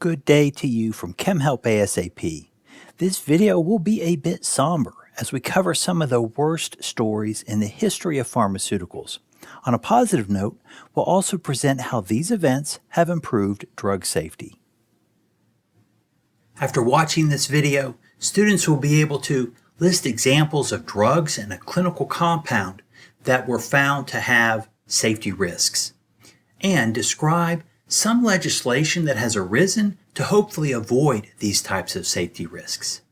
Good day to you from Chem Help ASAP. This video will be a bit somber as we cover some of the worst stories in the history of pharmaceuticals. On a positive note, we'll also present how these events have improved drug safety. After watching this video, students will be able to list examples of drugs and a clinical compound that were found to have safety risks, and describe some legislation that has arisen to hopefully avoid these types of safety risks.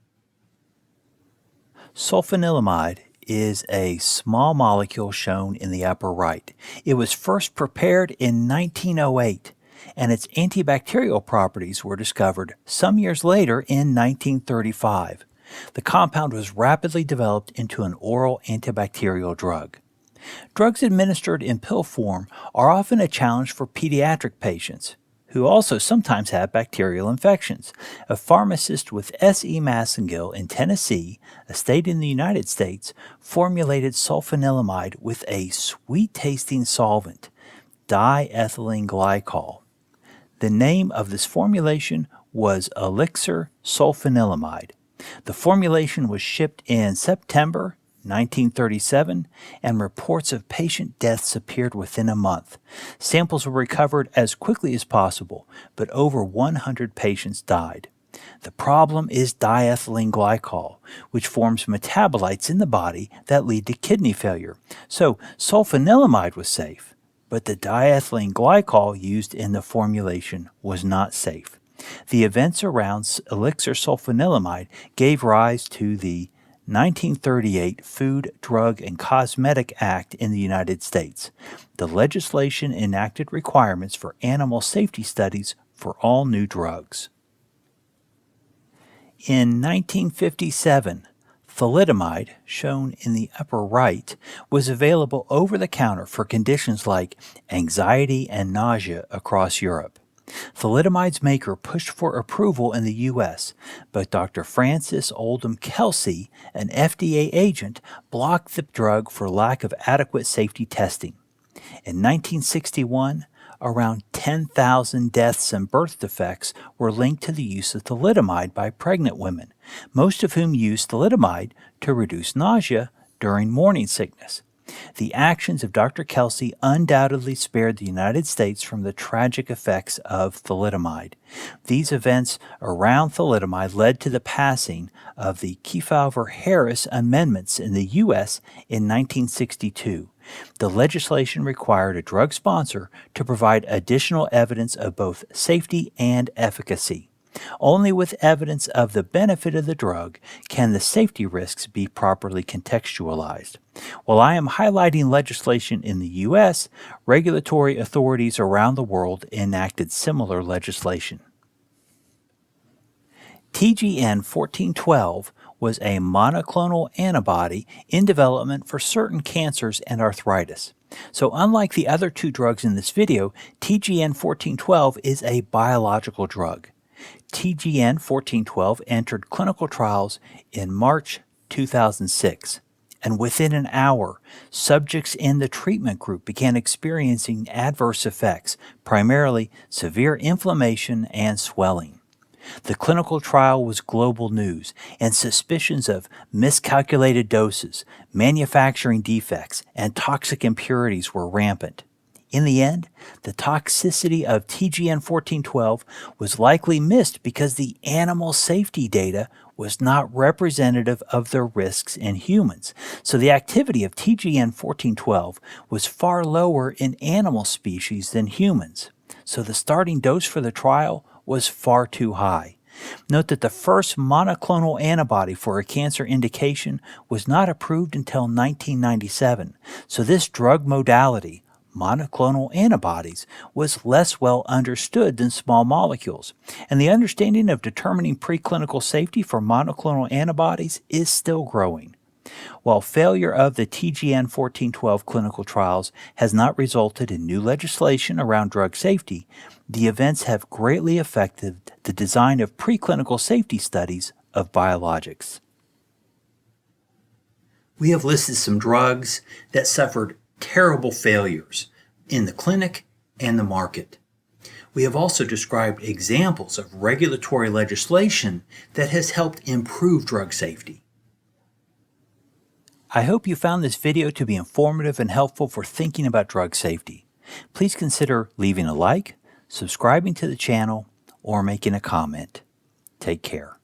Sulfanilamide is a small molecule shown in the upper right. It was first prepared in 1908, and its antibacterial properties were discovered some years later in 1935. The compound was rapidly developed into an oral antibacterial drug. Drugs administered in pill form are often a challenge for pediatric patients, who also sometimes have bacterial infections. A pharmacist with S.E. Massengill in Tennessee, a state in the United States, formulated sulfanilamide with a sweet-tasting solvent, diethylene glycol. The name of this formulation was Elixir Sulfanilamide. The formulation was shipped in September 1937, and reports of patient deaths appeared within a month. Samples were recovered as quickly as possible, but over 100 patients died. The problem is diethylene glycol, which forms metabolites in the body that lead to kidney failure. So sulfanilamide was safe, but the diethylene glycol used in the formulation was not safe. The events around Elixir Sulfanilamide gave rise to the 1938 Food, Drug, and Cosmetic Act in the United States. The legislation enacted requirements for animal safety studies for all new drugs. In 1957, thalidomide, shown in the upper right, was available over the counter for conditions like anxiety and nausea across Europe. Thalidomide's maker pushed for approval in the U.S., but Dr. Francis Oldham Kelsey, an FDA agent, blocked the drug for lack of adequate safety testing. In 1961, around 10,000 deaths and birth defects were linked to the use of thalidomide by pregnant women, most of whom used thalidomide to reduce nausea during morning sickness. The actions of Dr. Kelsey undoubtedly spared the United States from the tragic effects of thalidomide. These events around thalidomide led to the passing of the Kefauver-Harris Amendments in the U.S. in 1962. The legislation required a drug sponsor to provide additional evidence of both safety and efficacy. Only with evidence of the benefit of the drug can the safety risks be properly contextualized. While I am highlighting legislation in the U.S., regulatory authorities around the world enacted similar legislation. TGN 1412 was a monoclonal antibody in development for certain cancers and arthritis. So unlike the other two drugs in this video, TGN 1412 is a biological drug. TGN 1412 entered clinical trials in March 2006, and within an hour, subjects in the treatment group began experiencing adverse effects, primarily severe inflammation and swelling. The clinical trial was global news, and suspicions of miscalculated doses, manufacturing defects, and toxic impurities were rampant. In the end, the toxicity of TGN 1412 was likely missed because the animal safety data was not representative of the risks in humans. So the activity of TGN 1412 was far lower in animal species than humans. So the starting dose for the trial was far too high. Note that the first monoclonal antibody for a cancer indication was not approved until 1997. So this drug modality, monoclonal antibodies, was less well understood than small molecules, and the understanding of determining preclinical safety for monoclonal antibodies is still growing. While failure of the TGN 1412 clinical trials has not resulted in new legislation around drug safety, the events have greatly affected the design of preclinical safety studies of biologics. We have listed some drugs that suffered terrible failures in the clinic and the market. We have also described examples of regulatory legislation that has helped improve drug safety. I hope you found this video to be informative and helpful for thinking about drug safety. Please consider leaving a like, subscribing to the channel, or making a comment. Take care.